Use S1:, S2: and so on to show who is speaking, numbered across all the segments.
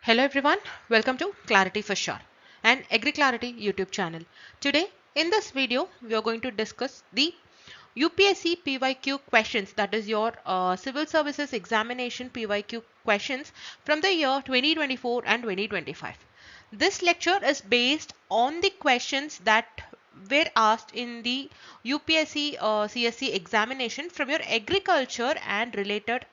S1: Hello everyone, welcome to Clarity for Sure and Agri Clarity YouTube channel. Today in this video we are going to discuss the UPSC PYQ questions, that is your civil services examination PYQ questions from the year 2024 and 2025. This lecture is based on the questions that were asked in the UPSC CSC examination from your agriculture and related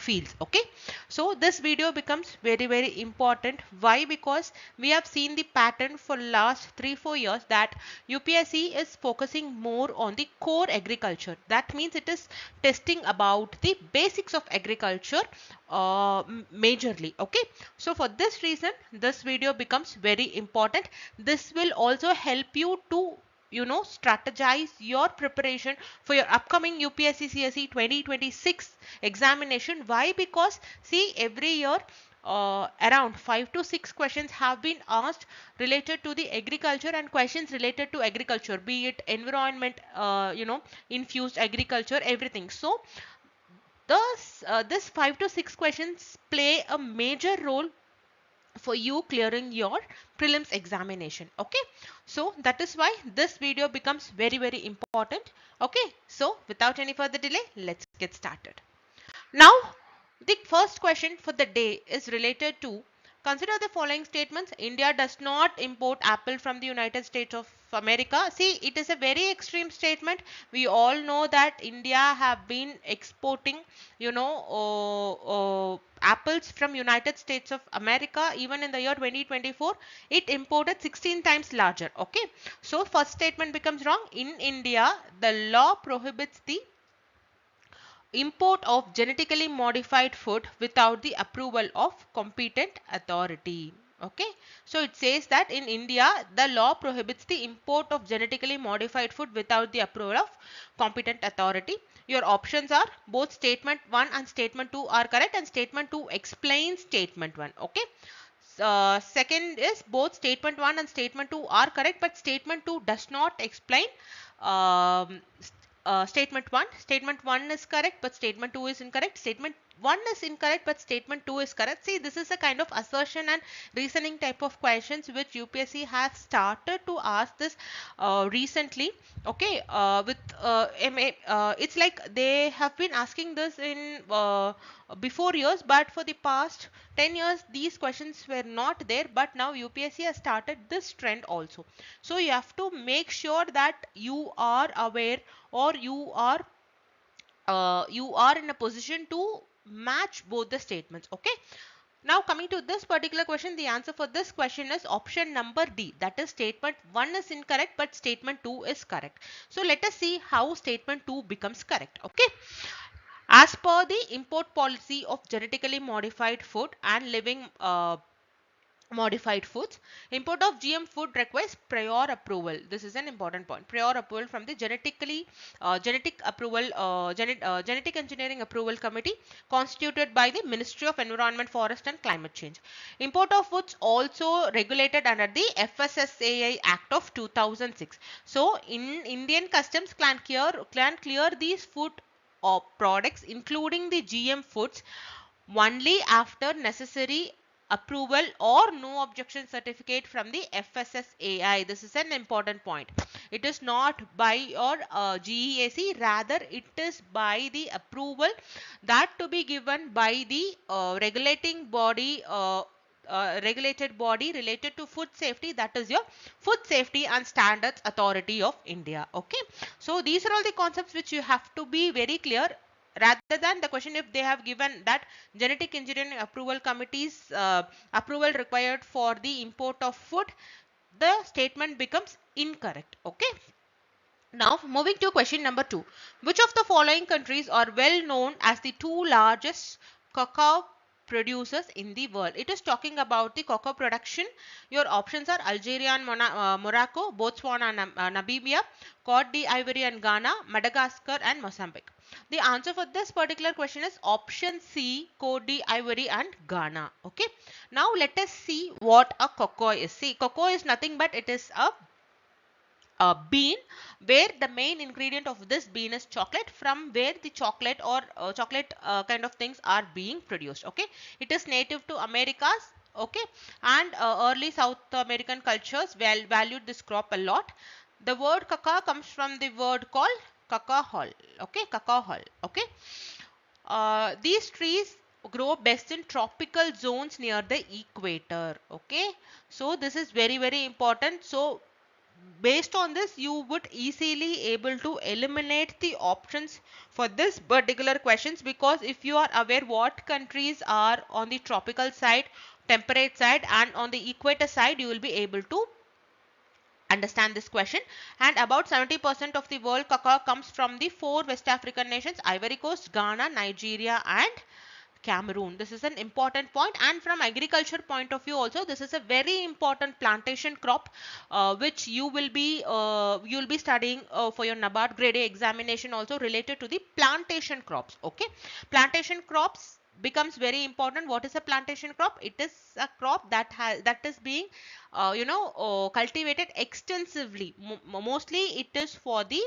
S1: fields. Okay, so this video becomes very important. Why? Because we have seen the pattern for last 3-4 years that UPSC is focusing more on the core agriculture. That means it is testing about the basics of agriculture majorly. Okay, so for this reason this video becomes very important. This will also help you to strategize your preparation for your upcoming UPSC CSE 2026 examination. Why? Because see, every year around 5 to 6 questions have been asked related to the agriculture and questions related to agriculture, be it environment, infused agriculture, everything. So thus this 5 to 6 questions play a major role for you clearing your prelims examination. Okay, so that is why this video becomes very important. Okay, so without any further delay, let's get started. Now the first question for the day is related to: consider the following statements. India does not import apple from the United States of America. See, it is a very extreme statement. We all know that India have been exporting, apples from United States of America. Even in the year 2024, it imported 16 times larger. Okay, so first statement becomes wrong. In India, the law prohibits the import of genetically modified food without the approval of competent authority. Okay, so it says that in India the law prohibits the import of genetically modified food without the approval of competent authority. Your options are both statement 1 and statement 2 are correct, and statement 2 explains statement 1. Okay, second is both statement 1 and statement 2 are correct, but statement 2 does not explain statement 1. Statement 1 is correct, but statement 2 is incorrect. Statement 1 is incorrect, but statement 2 is correct. See, this is a kind of assertion and reasoning type of questions which UPSC has started to ask this recently. Okay, with it's like they have been asking this in before years, but for the past 10 years these questions were not there, but now UPSC has started this trend also. So you have to make sure that you are aware, or you are in a position to match both the statements. Okay, now coming to this particular question, the answer for this question is option number D, that is statement 1 is incorrect but statement 2 is correct. So let us see how statement 2 becomes correct. Okay, as per the import policy of genetically modified food and living modified foods, import of GM food requires prior approval. This is an important point. Prior approval from the genetic engineering approval committee constituted by the Ministry of Environment, Forest and Climate Change. Import of foods also regulated under the FSSAI Act of 2006. So in Indian customs can clear these food products including the GM foods only after necessary approval or no objection certificate from the FSSAI. This is an important point. It is not by your GEAC, rather it is by the approval that to be given by the regulated body related to food safety, that is your Food Safety and Standards Authority of India. Okay, so these are all the concepts which you have to be very clear. Rather than the question, if they have given that genetic engineering approval committee's approval required for the import of food, the statement becomes incorrect. Okay, now moving to question number 2. Which of the following countries are well known as the two largest cacao producers in the world? It is talking about the cocoa production. Your options are Algeria and Morocco, Botswana and Namibia, Cote d'Ivoire and Ghana, Madagascar and Mozambique. The answer for this particular question is option C, Cote d'Ivoire and Ghana. Okay, now let us see what a cocoa is. See, cocoa is nothing but it is a bean, where the main ingredient of this bean is chocolate, from where the chocolate or chocolate kind of things are being produced. Okay, it is native to Americas, Okay, and early South American cultures valued this crop a lot. The word cacao comes from the word called cacao. Okay, cacao. Okay, these trees grow best in tropical zones near the equator. Okay, so this is very important. So based on this, you would easily able to eliminate the options for this particular questions, because if you are aware what countries are on the tropical side, temperate side, and on the equator side, you will be able to understand this question. And about 70% of the world cacao comes from the four West African nations: Ivory Coast, Ghana, Nigeria, and Cameroon. This is an important point, and from agriculture point of view also, this is a very important plantation crop, which you will be studying for your Nabard grade A examination, also related to the plantation crops. Okay, plantation crops becomes very important. What is a plantation crop? It is a crop that is being cultivated extensively. Mostly it is for the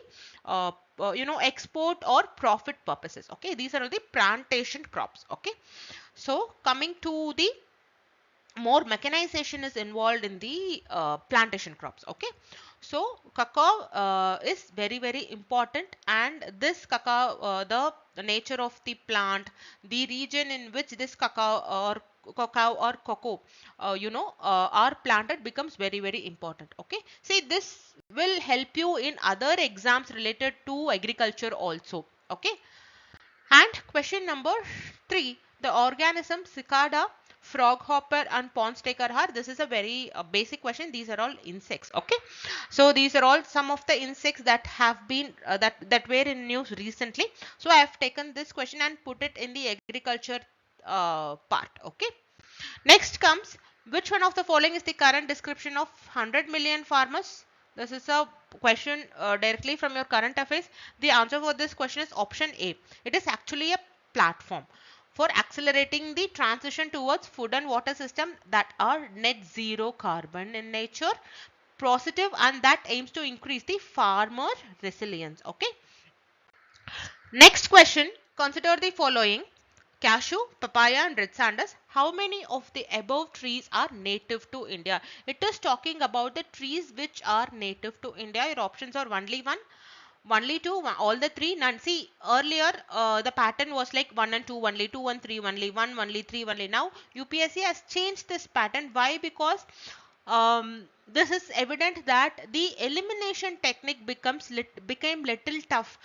S1: export or profit purposes. Okay, these are all the plantation crops. Okay, so coming to the more mechanization is involved in the plantation crops. Okay, so cacao is very important, and this cacao, the nature of the plant, the region in which this cacao or cocoa are planted becomes very important. Okay, see, this will help you in other exams related to agriculture also. Okay, and question number 3, the organism cicada, froghopper, and pond staker are. This is a very basic question. These are all insects. Okay, so these are all some of the insects that have been that were in news recently. So I have taken this question and put it in the agriculture part. Okay. Next comes, which one of the following is the current description of 100 million farmers? This is a question directly from your current affairs. The answer for this question is option A. It is actually a platform for accelerating the transition towards food and water system that are net zero carbon in nature, positive, and that aims to increase the farmer resilience. Okay. Next question, consider the following: cashew, papaya, and red sanders. How many of the above trees are native to India? It is talking about the trees which are native to India. Your options are only one, only two, all the three, none. See, earlier the pattern was like 1 and 2 only, 2 and 3 only, 1 only, 3 only. Now UPSC has changed this pattern. Why? Because this is evident that the elimination technique became little tough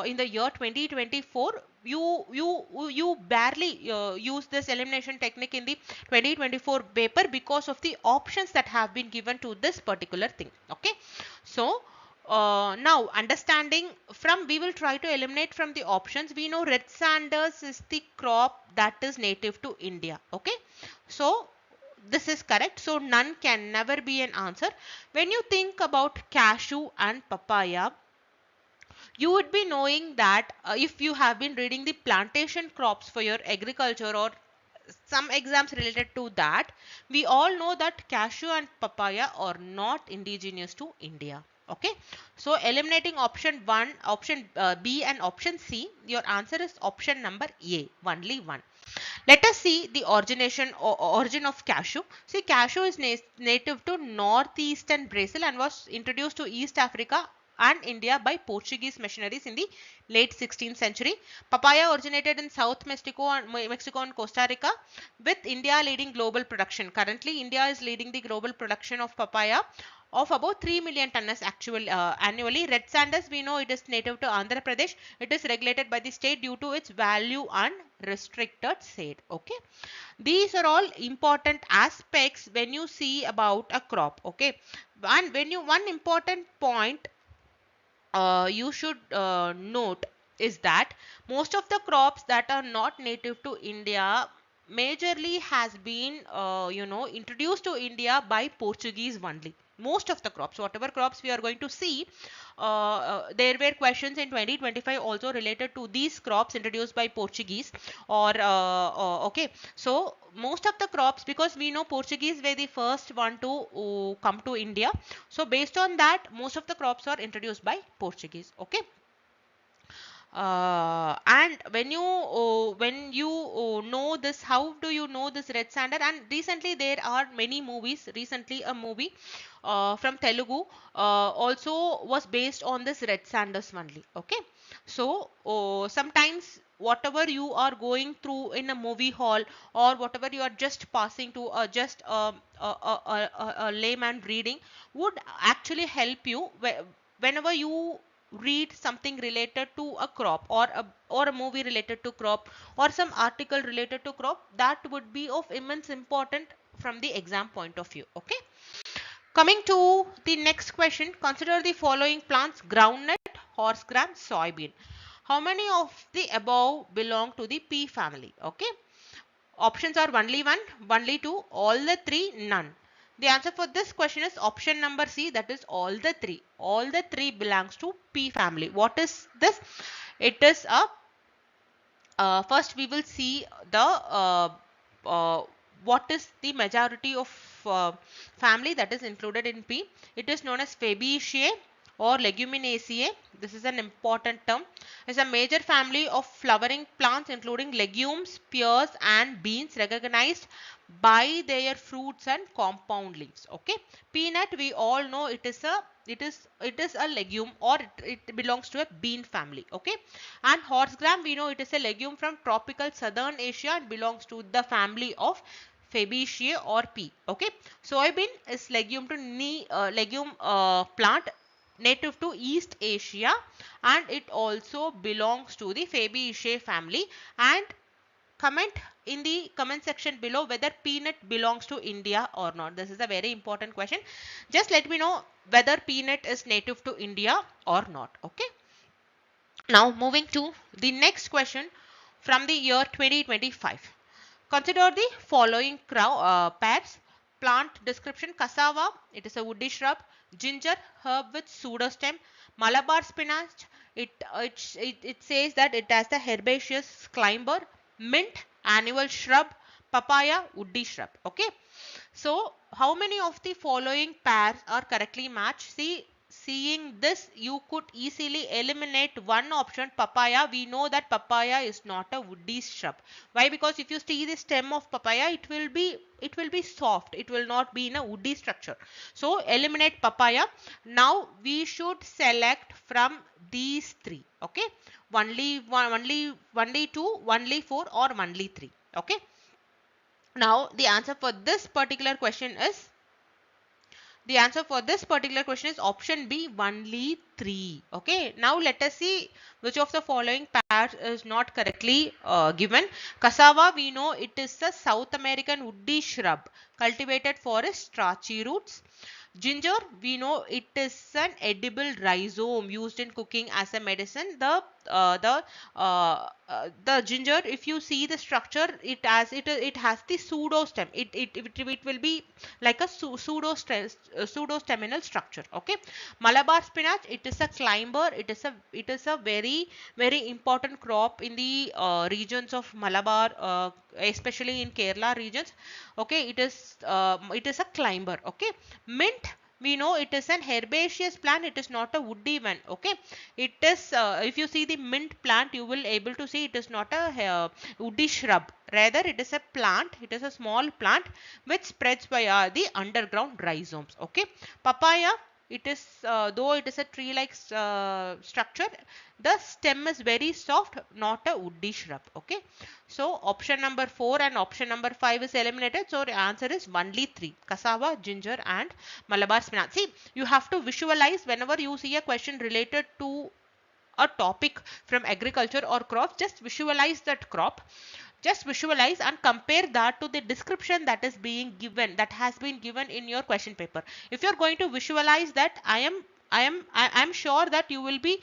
S1: in the year 2024. You barely use this elimination technique in the 2024 paper because of the options that have been given to this particular thing. Okay, so now understanding from, we will try to eliminate from the options. We know red sanders is the crop that is native to India. Okay, so this is correct. So none can never be an answer. When you think about cashew and papaya, you would be knowing that if you have been reading the plantation crops for your agriculture or some exams related to that, we all know that cashew and papaya are not indigenous to India. Okay, so eliminating option 1, option B, and option C, your answer is option number A, only one. Let us see the origin of cashew. See, cashew is native to northeastern Brazil and was introduced to East Africa and India by Portuguese missionaries in the late 16th century. Papaya originated in South Mexico and Costa Rica, with India leading global production. Currently, India is leading the global production of papaya of about 3 million tonnes annually. Red sanders, we know it is native to Andhra Pradesh. It is regulated by the state due to its value and restricted shade. Okay, these are all important aspects when you see about a crop. Okay, and when you, one important point you should note is that most of the crops that are not native to India majorly has been introduced to India by Portuguese only. Most of the crops, whatever crops we are going to see, there were questions in 2025 also related to these crops introduced by Portuguese, or okay, so most of the crops, because we know Portuguese were the first one to come to India, so based on that most of the crops are introduced by Portuguese. Okay, And when you know this, how do you know this red sander? And recently there are many movies. Recently a movie from Telugu also was based on this red sanders only. Okay, so sometimes whatever you are going through in a movie hall, or whatever you are just passing to, just a layman reading, would actually help you whenever you read something related to a crop, or a movie related to crop, or some article related to crop, that would be of immense important from the exam point of view. Okay, coming to the next question, consider the following plants: groundnut, horse gram, soybean. How many of the above belong to the pea family? Okay, options are only one, only two, all the three, none. The answer for this question is option number C, that is all the three. All the three belongs to pea family. What is this? It is a first we will see the uh, what is the majority of family that is included in pea. It is known as Fabaceae or Leguminaceae. This is an important term. It's a major family of flowering plants including legumes, pears and beans, recognized by their fruits and compound leaves. Okay, peanut, we all know it is a legume, or it belongs to a bean family. Okay, and horse gram, we know it is a legume from tropical southern Asia and belongs to the family of Fabaceae or pea. Okay, soybean is legume plant native to East Asia, and it also belongs to the Fabaceae family. And comment in the comment section below whether peanut belongs to India or not. This is a very important question. Just let me know whether peanut is native to India or not. Okay, now moving to the next question from the year 2025. Consider the following pairs. Plant description: cassava, it is a woody shrub; ginger, herb with pseudostem; Malabar spinach, it says that it has the herbaceous climber; mint, annual shrub; papaya, woody shrub. Okay, so how many of the following pairs are correctly matched? See, seeing this, you could easily eliminate one option, papaya. We know that papaya is not a woody shrub. Why? Because if you see the stem of papaya, it will be soft. It will not be in a woody structure. So eliminate papaya. Now we should select from these three. Okay, only one, only two, only four, or only three. Okay. Now the answer for this particular question is option B, only 3. Okay, now let us see which of the following pairs is not correctly given. Cassava, we know it is a South American woody shrub cultivated for its starchy roots. Ginger, we know it is an edible rhizome used in cooking as a medicine. The ginger, if you see the structure, it has the pseudostem. It will be like a pseudostaminal structure. Okay, Malabar spinach, it is a climber. It is a very important crop in the regions of Malabar, especially in Kerala regions. Okay, it is a climber. Okay, mint, we know it is an herbaceous plant. It is not a woody one. Okay, it is if you see the mint plant, you will able to see it is not a woody shrub. Rather, it is a plant. It is a small plant which spreads by the underground rhizomes. Okay, papaya, it is though it is a tree like structure, the stem is very soft, not a woody shrub. Okay, so option number 4 and option number 5 is eliminated. So the answer is only 3: cassava, ginger and Malabar spinach. See, you have to visualize whenever you see a question related to a topic from agriculture or crops. Just visualize that crop, just visualize and compare that to the description that is being given, that has been given in your question paper. If you're going to visualize that, I am sure that you'll be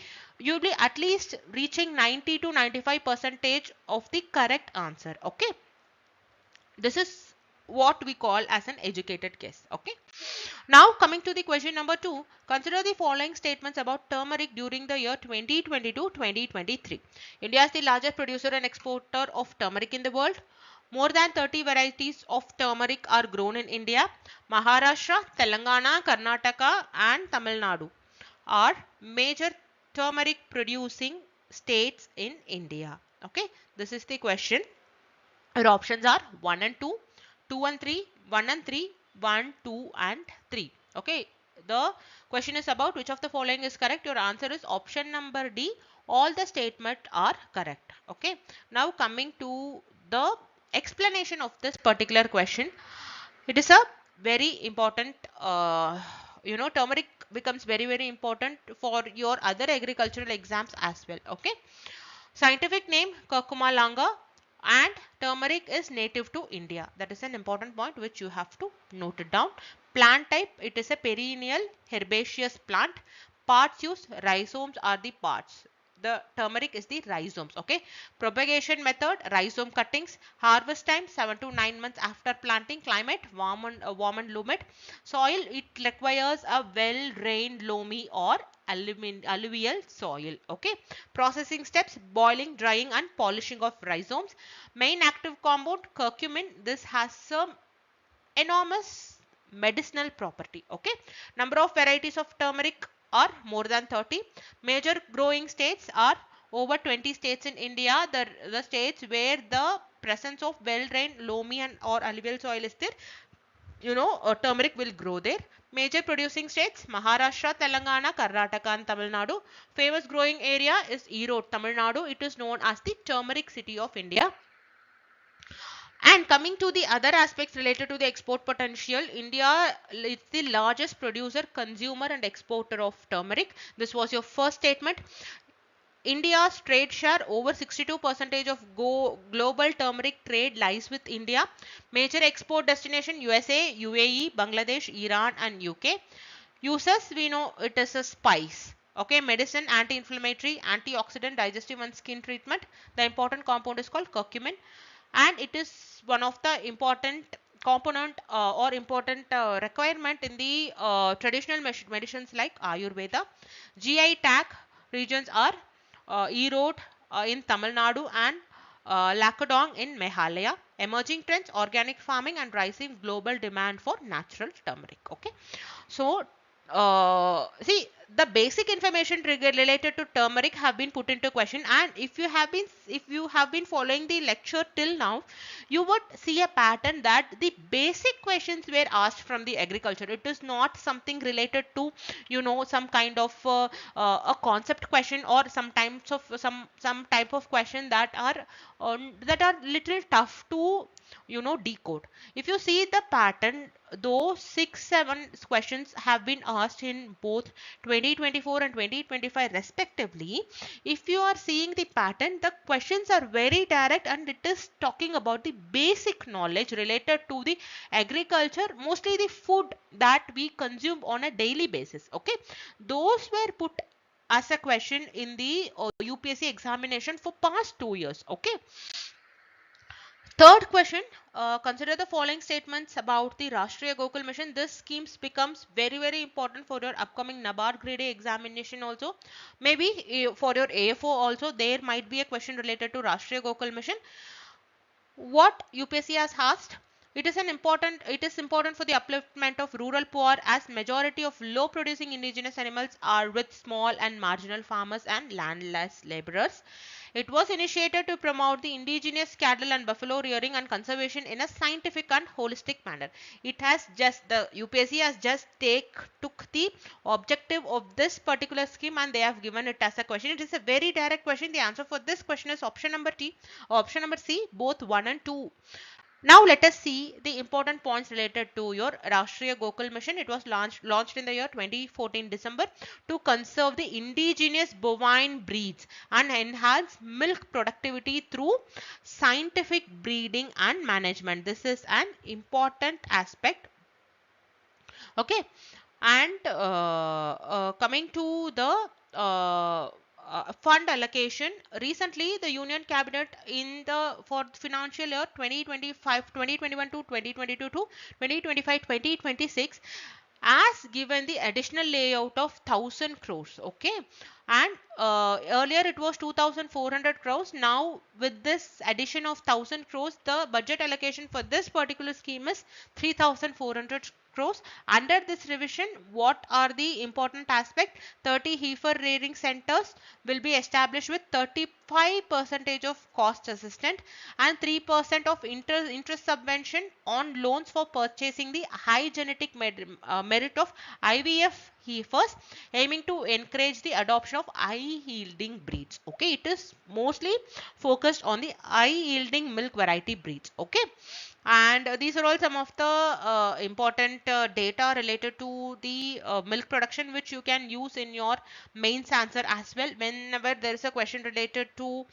S1: at least reaching 90 to 95 percentage of the correct answer. Okay, this is what we call as an educated guess. Okay, now coming to the question number 2, consider the following statements about turmeric during the year 2022-2023. India is the largest producer and exporter of turmeric in the world. More than 30 varieties of turmeric are grown in India. Maharashtra, Telangana, Karnataka and Tamil Nadu are major turmeric producing states in India? Okay, this is the question. Your options are 1 and 2, 2 and 3, 1 and 3, 1, 2 and 3. Okay, the question is about which of the following is correct. Your answer is option number D. All the statements are correct. Okay, now coming to the explanation of this particular question. It is a very important, turmeric becomes very important for your other agricultural exams as well. Okay, scientific name curcuma langa, and turmeric is native to India. That is an important point which you have to note it down. Plant type, it is a perennial herbaceous plant. Parts used, rhizomes are the parts. The turmeric is the rhizomes. Okay, propagation method, rhizome cuttings. Harvest time 7 to 9 months after planting. Climate warm and humid. Soil, it requires a well drained loamy or alluvial soil. Okay, processing steps, boiling, drying and polishing of rhizomes. Main active compound curcumin. This has some enormous medicinal property. Okay, number of varieties of turmeric are more than 30. Major growing states are over 20 states in India. The states where the presence of well drained loamy and or alluvial soil is there, turmeric will grow there. Major producing states: Maharashtra, Telangana, Karnataka and Tamil Nadu. Famous growing area is Erode, Tamil Nadu. It is known as the turmeric city of India. And coming to the other aspects related to the export potential, India is the largest producer, consumer and exporter of turmeric. This was your first statement. India's trade share, over 62% of global turmeric trade lies with India. Major export destination: USA, UAE, Bangladesh, Iran and UK. Uses, we know it is a spice. Okay, medicine, anti-inflammatory, antioxidant, digestive and skin treatment. The important compound is called curcumin, and it is one of the important component or important requirement in the traditional medicines like Ayurveda. GI tag regions are Erode in Tamil Nadu and Lakadong in Meghalaya. Emerging trends: organic farming and rising global demand for natural turmeric. Okay, so see, the basic information related to turmeric have been put into question, and if you have been following the lecture till now, you would see a pattern that the basic questions were asked from the agriculture. It is not something related to some kind of a concept question or some types of some type of question that are little tough to decode. If you see the pattern, those 6-7 questions have been asked in both 2024 and 2025 respectively. If you are seeing the pattern, the questions are very direct and it is talking about the basic knowledge related to the agriculture, mostly the food that we consume on a daily basis. Okay, those were put as a question in the UPSC examination for past 2 years. Okay, third question, consider the following statements about the Rashtriya Gokul Mission. This scheme becomes very important for your upcoming Nabard grade A examination also. Maybe for your AFO also, there might be a question related to Rashtriya Gokul Mission. What UPSC has asked: it is important for the upliftment of rural poor, as majority of low producing indigenous animals are with small and marginal farmers and landless laborers. It was initiated to promote the indigenous cattle and buffalo rearing and conservation in a scientific and holistic manner. It has just, the UPSC has just took the objective of this particular scheme and they have given it as a question. It is a very direct question. The answer for this question is option number C, both 1 and 2. Now let us see the important points related to your Rashtriya Gokul Mission. It was launched in the year 2014 December to conserve the indigenous bovine breeds and enhance milk productivity through scientific breeding and management. This is an important aspect. Okay, and coming to the fund allocation, recently the Union Cabinet for financial year 2021 to 2022 to 2025-2026 has given the additional layout of 1000 crores. Okay, And earlier it was 2400 crores. Now with this addition of 1000 crores, the budget allocation for this particular scheme is 3400 crores. Under this revision, what are the important aspect? 30 heifer rearing centers will be established with 35% of cost assistance and 3% of interest subvention on loans for purchasing the high genetic merit of IVF heifers, aiming to encourage the adoption of high yielding breeds. Okay, it is mostly focused on the high yielding milk variety breeds. Okay, and these are all some of the important data related to the milk production, which you can use in your mains answer as well whenever there is a question related to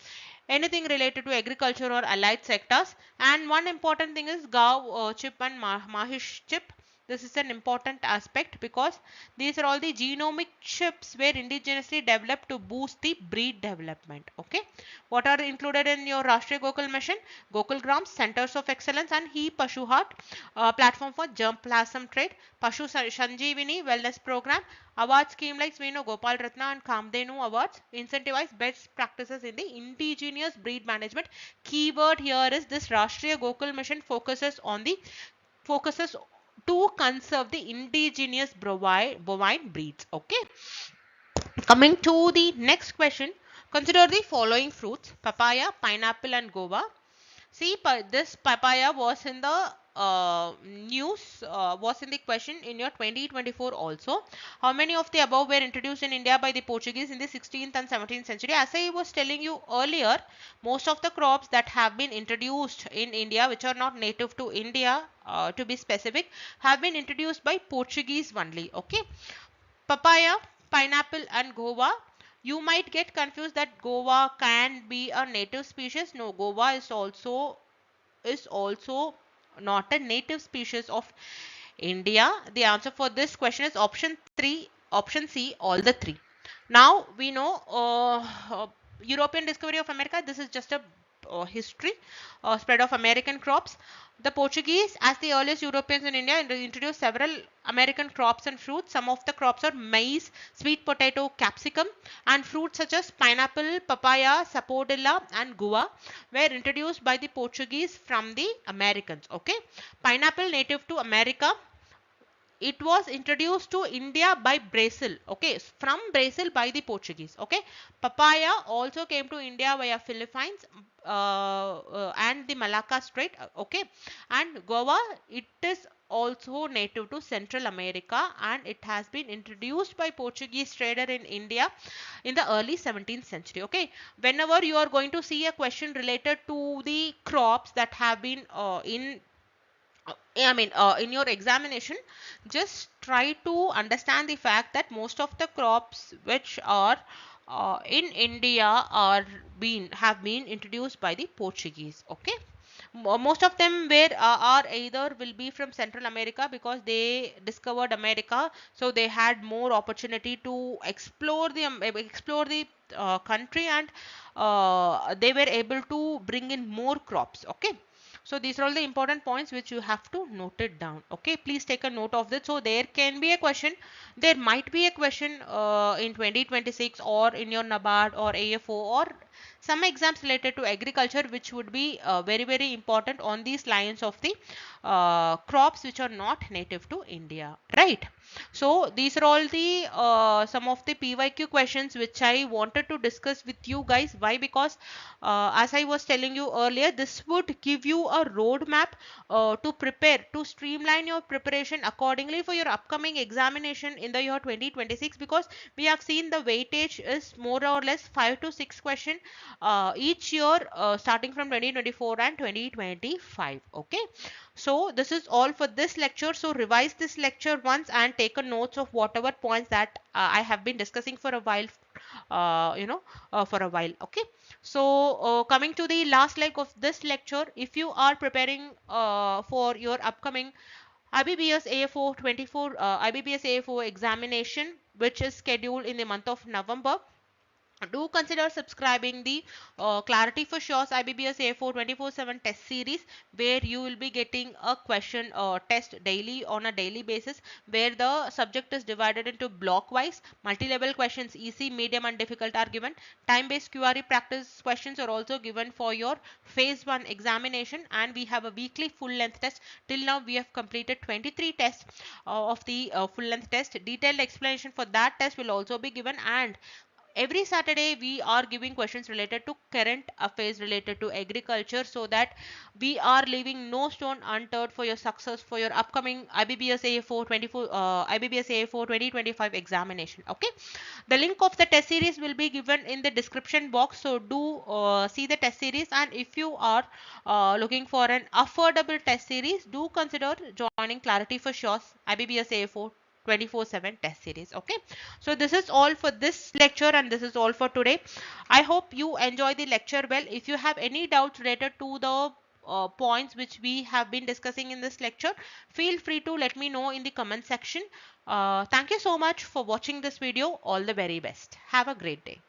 S1: anything related to agriculture or allied sectors. And one important thing is gav chip and mahish chip. This is an important aspect because these are all the genomic chips were indigenously developed to boost the breed development. Okay, what are included in your Rashtriya Gokul Mission? Gokul Grams, Centers of Excellence, and He Pashu Heart, platform for germplasm trade, Pashu Sanjeevini Wellness Program, award scheme like Sveno Gopal Ratna and Kamdenu Awards, incentivize best practices in the indigenous breed management. Keyword here is this Rashtriya Gokul Mission focuses to conserve the indigenous bovine breeds. Okay. Coming to the next question, consider the following fruits: papaya, pineapple, and guava. See, this papaya was in the news, was in the question in your 2024 also. How many of the above were introduced in India by the Portuguese in the 16th and 17th century? As I was telling you earlier, most of the crops that have been introduced in India, which are not native to India, to be specific, have been introduced by Portuguese only. Okay. Papaya, pineapple, and guava. You might get confused that guava can be a native species. No, guava is also not a native species of India. The answer for this question is option 3, option C, all the three. Now we know European discovery of America. This is just a history, spread of American crops. The Portuguese, as the earliest Europeans in India, introduced several American crops and fruits. Some of the crops are maize, sweet potato, capsicum, and fruits such as pineapple, papaya, sapodilla, and guava were introduced by the Portuguese from the Americans. Okay, pineapple native to America, it was introduced to India by Brazil. Okay, from Brazil by the Portuguese. Okay, papaya also came to India via Philippines and the Malacca Strait. Okay, and guava, it is also native to Central America and it has been introduced by Portuguese trader in India in the early 17th century. Okay, whenever you are going to see a question related to the crops that have been in your examination, just try to understand the fact that most of the crops which are in India have been introduced by the Portuguese. Okay, most of them are either will be from Central America because they discovered America, so they had more opportunity to explore the country, and they were able to bring in more crops. Okay, so these are all the important points which you have to note it down. Okay, please take a note of this. So there can be a question, there might be a question in 2026 or in your Nabard or AFO or some exams related to agriculture, which would be very important on these lines of the crops which are not native to India, right? So these are all the some of the PYQ questions which I wanted to discuss with you guys. Why? Because as I was telling you earlier, this would give you a roadmap to prepare, to streamline your preparation accordingly for your upcoming examination in the year 2026, because we have seen the weightage is more or less 5 to 6 question each year starting from 2024 and 2025. Okay, so this is all for this lecture. So revise this lecture once and take a notes of whatever points that I have been discussing for a while, for a while. Okay, so coming to the last leg of this lecture, if you are preparing for your upcoming IBBS AFO 24 IBBS AFO examination, which is scheduled in the month of November, do consider subscribing the Clarity for Sure's IBBS A4 24/7 test series, where you will be getting a question test daily on a daily basis, where the subject is divided into block wise. Multi-level questions, easy, medium and difficult are given. Time-based QRE practice questions are also given for your phase 1 examination, and we have a weekly full length test. Till now we have completed 23 tests of the full length test. Detailed explanation for that test will also be given, and every Saturday we are giving questions related to current affairs related to agriculture, so that we are leaving no stone unturned for your success for your upcoming IBBS A4 24 IBBS A4 2025 examination. Okay, the link of the test series will be given in the description box, so do see the test series. And if you are looking for an affordable test series, do consider joining Clarity for Sure's IBBS A4 24/7 test series. Okay, so this is all for this lecture, and this is all for today. I hope you enjoy the lecture well. If you have any doubts related to the points which we have been discussing in this lecture, feel free to let me know in the comment section. Thank you so much for watching this video. All the very best. Have a great day.